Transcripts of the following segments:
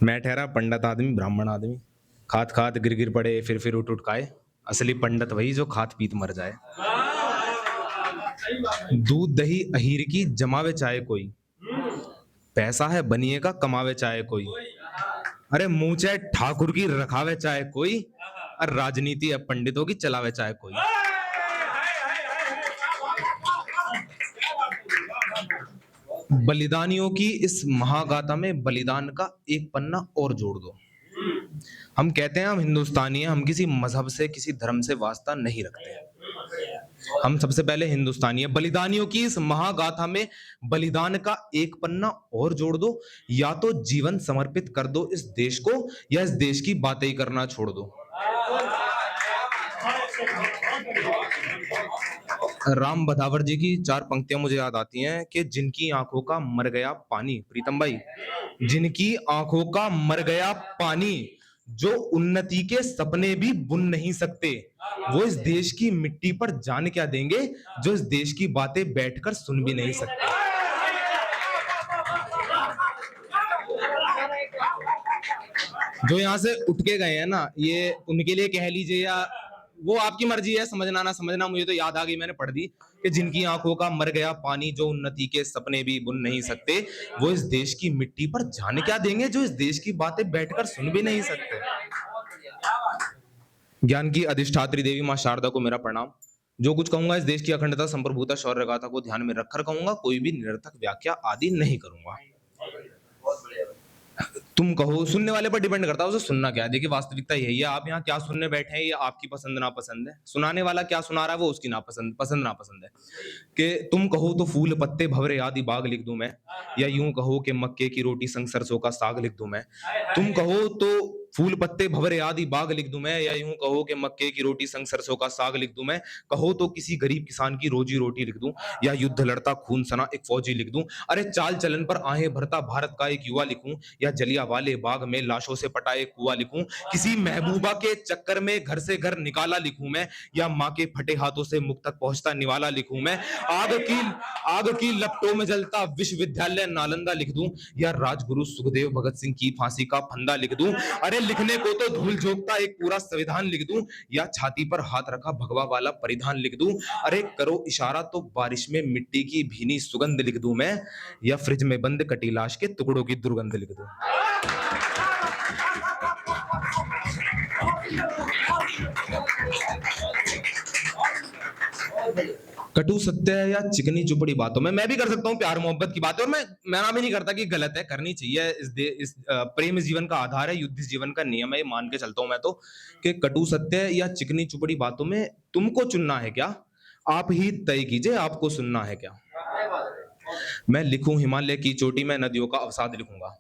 मैं ठहरा पंडित आदमी ब्राह्मण आदमी। खात खात गिर गिर पड़े फिर उठ उठ खाए। असली पंडित वही जो खात पीत मर जाए। दूध दही अहीर की जमावे चाहे कोई, पैसा है बनिए का कमावे चाहे कोई। अरे मुंह चाहे ठाकुर की रखावे चाहे कोई, और राजनीति है पंडितों की चलावे चाहे कोई। बलिदानियों की इस महागाथा में बलिदान का एक पन्ना और जोड़ दो। हम कहते हैं हम हिंदुस्तानी हैं, हम किसी मजहब से किसी धर्म से वास्ता नहीं रखते। हम सबसे पहले हिंदुस्तानी हैं। बलिदानियों की इस महागाथा में बलिदान का एक पन्ना और जोड़ दो, या तो जीवन समर्पित कर दो इस देश को, या इस देश की बातें ही करना छोड़ दो। राम बधावर जी की चार पंक्तियां मुझे याद आती हैं कि जिनकी आंखों का मर गया पानी, प्रीतम भाई, जिनकी आंखों का मर गया पानी, जो उन्नति के सपने भी बुन नहीं सकते, वो इस देश की मिट्टी पर जान क्या देंगे, जो इस देश की बातें बैठकर सुन भी नहीं सकते। जो यहां से उठ के गए हैं ना, ये उनके लिए कह लीजिए या वो आपकी मर्जी है, समझना ना समझना। मुझे तो याद आ गई, मैंने पढ़ दी कि जिनकी आंखों का मर गया पानी, जो उन्नति के सपने भी बुन नहीं सकते, वो इस देश की मिट्टी पर जान क्या देंगे, जो इस देश की बातें बैठकर सुन भी नहीं सकते। ज्ञान की अधिष्ठात्री देवी मां शारदा को मेरा प्रणाम। जो कुछ कहूंगा इस देश की अखंडता, संप्रभुता, शौर्य गाथा को ध्यान में रखकर कहूंगा। कोई भी निरर्थक व्याख्या आदि नहीं करूंगा। तुम कहो, सुनने वाले पर डिपेंड करता है उसे सुनना क्या है। देखिए वास्तविकता यही है, आप यहाँ क्या सुनने बैठे हैं ये आपकी पसंद नापसंद है। सुनाने वाला क्या सुना रहा है वो उसकी नापसंद पसंद नापसंद है। कि तुम कहो तो फूल पत्ते भंवरे आदि बाग लिख दूं मैं, या यूं कहो कि मक्के की रोटी संग सरसों का साग लिख दूं मैं। तुम कहो तो फूल पत्ते भंवरे आदि बाग लिख दूं मैं, या यूं कहो कि मक्के की रोटी संग सरसों का साग लिख दूं मैं। कहो तो किसी गरीब किसान की रोजी रोटी लिख दूं, या युद्ध लड़ता खून सना एक फौजी लिख दूं। अरे चाल चलन पर आहें भरता भारत का एक युवा लिखूं, या जलिया वाले बाग में लाशों से पटा एक कुआं लिखूं। किसी महबूबा के चक्कर में घर से घर निकाला लिखूं मैं, या माँ के फटे हाथों से मुख तक पहुंचता निवाला लिखूं मैं। आग की लपटों में जलता विश्वविद्यालय नालंदा लिख दूं, या राजगुरु सुखदेव भगत सिंह की फांसी का फंदा लिख दूं। अरे लिखने को तो धूल झोंकता एक पूरा संविधान लिख दूं, या छाती पर हाथ रखा भगवा वाला परिधान लिख दूं। अरे करो इशारा तो बारिश में मिट्टी की भीनी सुगंध लिख दूं मैं, या फ्रिज में बंद कटी लाश के टुकड़ों की दुर्गंध लिख दूं। कटु सत्य है या चिकनी चुपड़ी बातों में मैं भी कर सकता हूँ प्यार मोहब्बत की बातें, और मैं मना भी नहीं करता कि गलत है, करनी चाहिए। इस प्रेम इस जीवन का आधार है, युद्ध इस जीवन का नियम है, ये मान के चलता हूं मैं तो। कि कटु सत्य या चिकनी चुपड़ी बातों में तुमको चुनना है क्या, आप ही तय कीजिए, आपको सुनना है क्या। मैं लिखूं हिमालय की चोटी में नदियों का अवसाद लिखूंगा।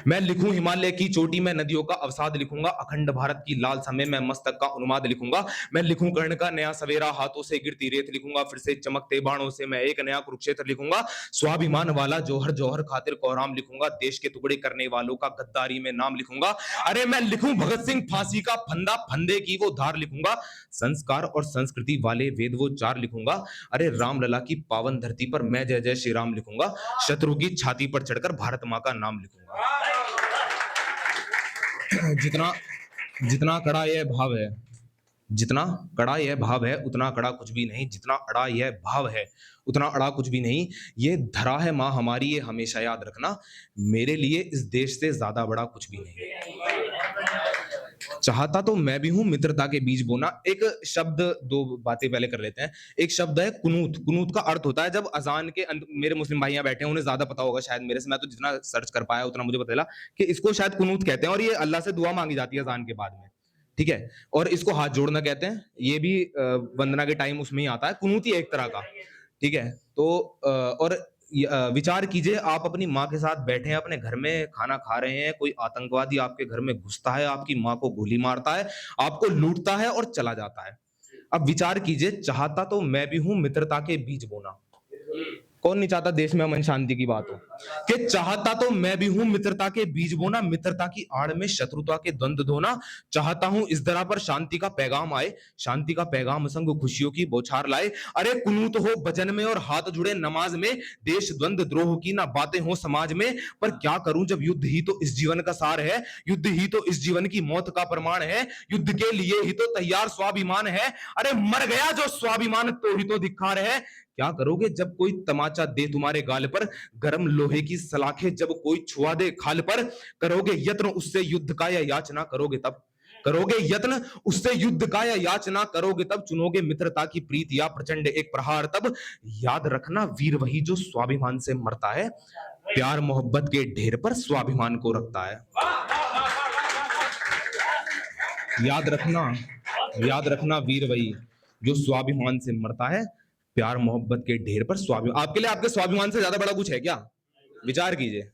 मैं लिखूं हिमालय की चोटी में नदियों का अवसाद लिखूंगा। अखंड भारत की लाल समय में मस्तक का उन्माद लिखूंगा। मैं लिखूं कर्ण का नया सवेरा, हाथों से गिरती रेत लिखूंगा। फिर से चमकते बाणों से मैं एक नया कुरुक्षेत्र लिखूंगा। स्वाभिमान वाला जोहर जोहर खातिर कोहराम लिखूंगा। देश के टुकड़े करने वालों का गद्दारी में नाम लिखूंगा। अरे मैं लिखूं भगत सिंह फांसी का फंदा, फंदे की वो धार लिखूंगा। संस्कार और संस्कृति वाले वेद वो चार लिखूंगा। अरे रामलला की पावन धरती पर मैं जय जय श्री राम लिखूंगा। शत्रु की छाती पर चढ़कर भारत मां का नाम लिखूंगा। जितना जितना कड़ा यह भाव है, जितना कड़ा यह भाव है उतना कड़ा कुछ भी नहीं। जितना अड़ा यह भाव है उतना अड़ा कुछ भी नहीं। ये धरा है मां हमारी, ये हमेशा याद रखना। मेरे लिए इस देश से ज्यादा बड़ा कुछ भी नहीं। चाहता तो मैं भी हूं मित्रता के बीज बोना। एक शब्द, दो बातें पहले कर लेते हैं। एक शब्द है कुनूत। कुनूत का अर्थ होता है जब अजान के मेरे मुस्लिम भाइयां बैठे हैं, उन्हें ज्यादा पता होगा शायद मेरे से। मैं तो जितना सर्च कर पाया उतना मुझे पता चला कि इसको शायद कुनूत कहते हैं, और ये अल्लाह से दुआ मांगी जाती है अजान के बाद में, ठीक है। और इसको हाथ जोड़ना कहते हैं, ये भी वंदना के टाइम उसमें ही आता है। कुनूत ही एक तरह का, ठीक है। तो और विचार कीजिए, आप अपनी माँ के साथ बैठे हैं, अपने घर में खाना खा रहे हैं, कोई आतंकवादी आपके घर में घुसता है, आपकी माँ को गोली मारता है, आपको लूटता है और चला जाता है। अब विचार कीजिए, चाहता तो मैं भी हूं मित्रता के बीज बोना। कौन नहीं चाहता देश में अमन शांति की बात हो? कि चाहता तो मैं भी हूं मित्रता के बीज बोना, मित्रता की आड़ में शत्रुता के द्वंद धोना। चाहता हूं इस दरा पर शांति का पैगाम आए, शांति का पैगाम संग खुशियों की बौछार लाए। अरे कुनूत हो भजन में और हाथ जुड़े नमाज में, देश द्वंद द्रोह की ना बातें हो समाज में। पर क्या करूं जब युद्ध ही तो इस जीवन का सार है, युद्ध ही तो इस जीवन की मौत का प्रमाण है, युद्ध के लिए ही तो तैयार स्वाभिमान है। अरे मर गया जो स्वाभिमान तो ही तो धिक्कार है। क्या करोगे जब कोई तमाचा दे तुम्हारे गाल पर, गरम लोहे की सलाखें जब कोई छुआ दे खाल पर। करोगे यत्न उससे युद्ध का या याचना करोगे तब, करोगे यत्न उससे युद्ध का या याचना करोगे तब। चुनोगे मित्रता की प्रीत या प्रचंड एक प्रहार तब। याद रखना वीर वही जो स्वाभिमान से मरता है, प्यार मोहब्बत के ढेर पर स्वाभिमान को रखता है। याद रखना, याद रखना वीर वही जो स्वाभिमान से मरता है, प्यार मोहब्बत के ढेर पर स्वाभिमान। आपके लिए आपके स्वाभिमान से ज्यादा बड़ा कुछ है क्या? विचार कीजिए।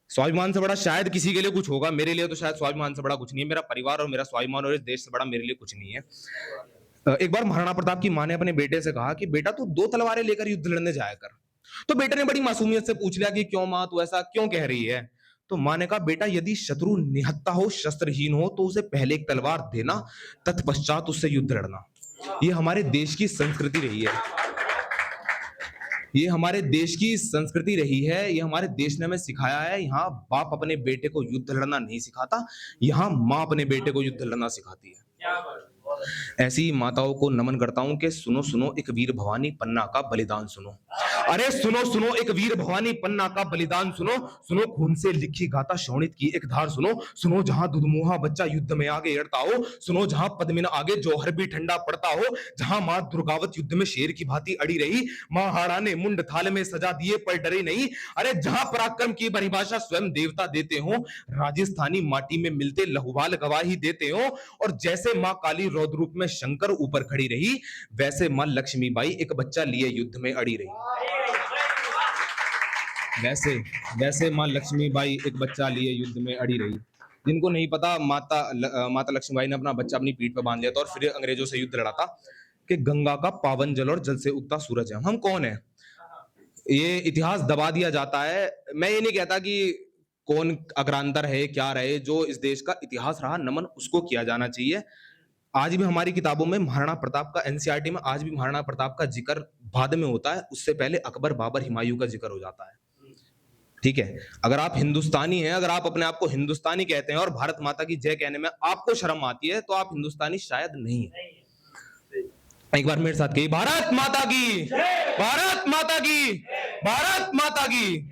स्वाभिमान से बड़ा शायद किसी के लिए कुछ होगा, मेरे लिए तो शायद स्वाभिमान से बड़ा कुछ नहीं है। मेरा परिवार और मेरा स्वाभिमान और इस देश से बड़ा मेरे लिए कुछ नहीं है। एक बार महाराणा प्रताप की मां ने अपने बेटे से कहा कि बेटा तू 2 तलवारें लेकर युद्ध लड़ने जाया कर। तो बेटे ने बड़ी मासूमियत से पूछ लिया कि क्यों मां, तू ऐसा क्यों कह रही है? तो मां ने कहा बेटा यदि शत्रु निहत्था हो, शस्त्रहीन हो तो उसे पहले एक तलवार देना, तत्पश्चात उससे युद्ध लड़ना। ये हमारे देश की संस्कृति रही है, ये हमारे देश की संस्कृति रही है, ये हमारे देश ने हमें सिखाया है। यहाँ बाप अपने बेटे को युद्ध लड़ना नहीं सिखाता, यहाँ माँ अपने बेटे को युद्ध लड़ना सिखाती है। ऐसी माताओं को नमन करता हूं कि सुनो सुनो एक वीर भवानी पन्ना का बलिदान सुनो। अरे सुनो सुनो एक वीर भवानी पन्ना का बलिदान सुनो। सुनो खून से लिखी गाथा शोणित की एक धार सुनो। सुनो जहां दुधमुहा बच्चा युद्ध में आगे अड़ता हो, सुनो जहां पद्मिन आगे जौहर भी ठंडा पड़ता हो, जहां मां दुर्गावत युद्ध में शेर की भांति अड़ी रही, मां हाड़ा ने मुंड थाल में सजा दिए पर डरे नहीं। अरे जहां पराक्रम की परिभाषा स्वयं देवता देते हो, राजस्थानी माटी में मिलते लहुवाल गवाही देते हो। और जैसे मां काली रौद्र रूप में शंकर ऊपर खड़ी रही, वैसे मां लक्ष्मीबाई एक बच्चा लिए युद्ध में अड़ी रही। वैसे वैसे मां लक्ष्मीबाई एक बच्चा लिए युद्ध में अड़ी रही। जिनको नहीं पता, माता लक्ष्मीबाई ने अपना बच्चा अपनी पीठ पर बांध लिया था और फिर अंग्रेजों से युद्ध लड़ा था कि गंगा का पावन जल और जल से उगता सूरज है हम कौन है। ये इतिहास दबा दिया जाता है। मैं ये नहीं कहता कि कौन अग्रांतर है क्या रहे, जो इस देश का इतिहास रहा नमन उसको किया जाना चाहिए। आज भी हमारी किताबों में महाराणा प्रताप का, एनसीईआरटी में आज भी महाराणा प्रताप का जिक्र बाद में होता है, उससे पहले अकबर, बाबर, हुमायूं का जिक्र हो जाता है। ठीक है, अगर आप हिंदुस्तानी हैं, अगर आप अपने आप को हिंदुस्तानी कहते हैं और भारत माता की जय कहने में आपको शर्म आती है, तो आप हिंदुस्तानी शायद नहीं है। एक बार मेरे साथ कहिए, भारत माता की, भारत माता की, भारत माता की।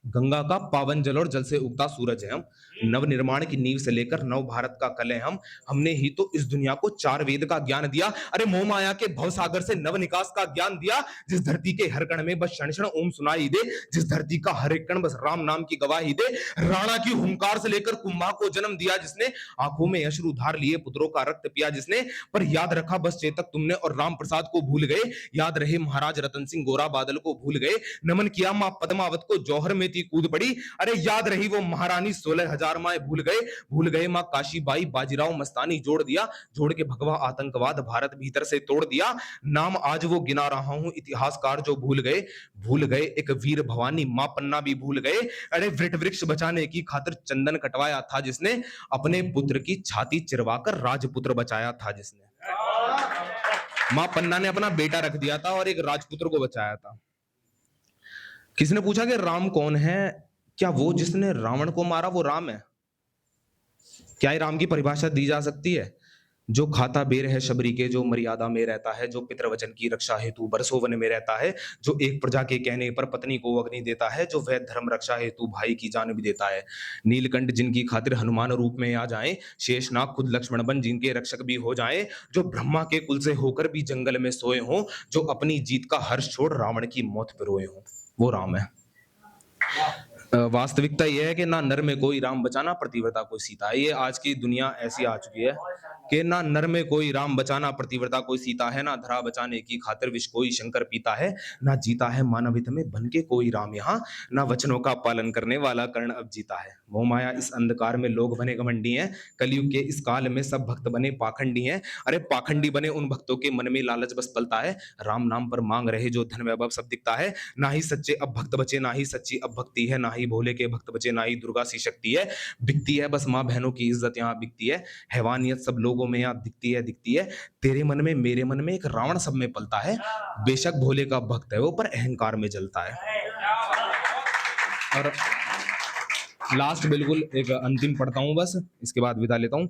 गंगा का पावन जल और जल से उगता सूरज है हम, नव निर्माण की नींव से लेकर नव भारत का कल है हम। हमने ही तो इस दुनिया को 4 वेद का ज्ञान दिया। अरे मोह माया के भव सागर से नव निकास का ज्ञान दिया। जिस धरती के हर कण में बस क्षण क्षण ओम सुनाई दे, जिस धरती का हर एक कण बस राम नाम की गवाही दे। राणा की हुंकार से लेकर कुंभा को जन्म दिया जिसने, आंखों में अश्रु धार लिए पुत्रों का रक्त पिया जिसने। पर याद रखा बस चेतक तुमने और राम प्रसाद को भूल गए। याद रहे महाराज रतन सिंह गोरा बादल को भूल गए। नमन किया मां पद्मावत को जौहर में थी कूद पड़ी। अरे याद रही वो महारानी 16,000 माए भूल गए मां काशीबाई बाजीराव मस्तानी जोड़ दिया। जोड़ के भगवा आतंकवाद भारत भीतर से तोड़ दिया। नाम आज वो गिना रहा हूं इतिहासकार जो भूल गए एक वीर भवानी मां पन्ना भी भूल गए। अरे वृट वृक्ष बचाने की खातिर चंदन कटवाया था जिसने, अपने पुत्र की छाती चिरवाकर राजपुत्र बचाया था जिसने। मां पन्ना ने अपना बेटा रख दिया था और एक राजपुत्र को बचाया था। किसने पूछा कि राम कौन है? क्या वो जिसने रावण को मारा वो राम है? क्या ये राम की परिभाषा दी जा सकती है? जो खाता बेर है शबरी के, जो मर्यादा में रहता है, जो पितृवचन की रक्षा हेतु बरसों वन में रहता है, जो एक प्रजा के कहने पर पत्नी को अग्नि देता है, जो वह धर्म रक्षा हेतु भाई की जान भी देता है। नीलकंठ जिनकी खातिर हनुमान रूप में आ जाए, शेषनाग खुद लक्ष्मण बन जिनके रक्षक भी हो जाए, जो ब्रह्मा के कुल से होकर भी जंगल में सोए हों, जो अपनी जीत का हर्ष छोड़ रावण की मौत पर रोए हों, वो राम है। वास्तविकता ये है कि ना नर में कोई राम बचाना, प्रतिव्रता कोई सीता। ये आज की दुनिया ऐसी आ चुकी है कि ना नर में कोई राम बचाना, प्रतिव्रता कोई सीता है, ना धरा बचाने की खातिर विष कोई शंकर पीता है, ना जीता है मानव हित में बन के कोई राम यहाँ, ना वचनों का पालन करने वाला कर्ण अब जीता है। मोह माया इस अंधकार में लोग बने घमंडी हैं, कलयुग के इस काल में सब भक्त बने पाखंडी हैं। अरे पाखंडी बने उन भक्तों के मन में लालच बस पलता है, राम नाम पर मांग रहे जो धन वैभव सब दिखता है। ना ही सच्चे अब भक्त बचे, ना ही सच्ची अब भक्ति है, ना ही भोले के भक्त बचे, ना ही दुर्गा सी शक्ति है। बिकती है बस माँ बहनों की इज्जत यहाँ बिकती है, हैवानियत सब लोगों में यहाँ दिखती है। तेरे मन में मेरे मन में एक रावण सब में पलता है, बेशक भोले का भक्त है वो पर अहंकार में जलता है। और लास्ट बिल्कुल एक अंतिम पढ़ता हूँ बस, इसके बाद विदा लेता हूँ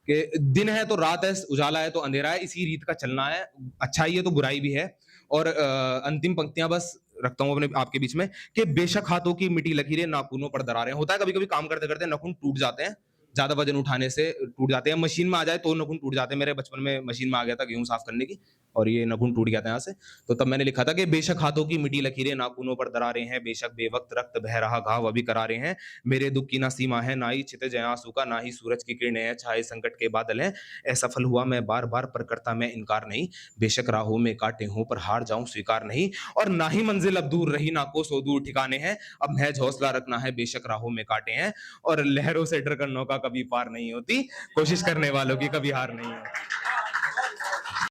कि दिन है तो रात है, उजाला है तो अंधेरा है, इसी रीत का चलना है, अच्छाई है तो बुराई भी है। और अंतिम पंक्तियां बस रखता हूँ अपने आपके बीच में कि बेशक हाथों की मिटी लकीरें नाखूनों पर दरारें। होता है कभी कभी काम करते करते नाखून टूट जाते हैं, ज्यादा वजन उठाने से टूट जाते हैं, मशीन में आ जाए तो नाखून टूट जाते हैं। मेरे बचपन में मशीन में आ गया था गेहूं साफ करने की और ये नाखून टूट गया था यहाँ से, तो तब मैंने लिखा था कि बेशक हाथों की मिटी लकीरें नाखूनों पर दरारें हैं, बेशक बेवक्त रक्त बह रहा घाव अभी करारे हैं, मेरे दुख की ना सीमा है, ना ही छित आंसू का, ना ही सूरज की किरणें हैं, छाए संकट के बादल हैं, असफल हुआ मैं बार बार पर करता मैं इनकार नहीं, बेशक राहों में कांटे हूं पर हार जाऊं स्वीकार नहीं, और ना ही मंजिल अब दूर रही ना को सो दूर ठिकाने हैं, अब महज हौसला रखना है बेशक राहों में कांटे हैं, और लहरों से डर कर नौका कभी पार नहीं होती, कोशिश करने वालों की कभी हार नहीं होती।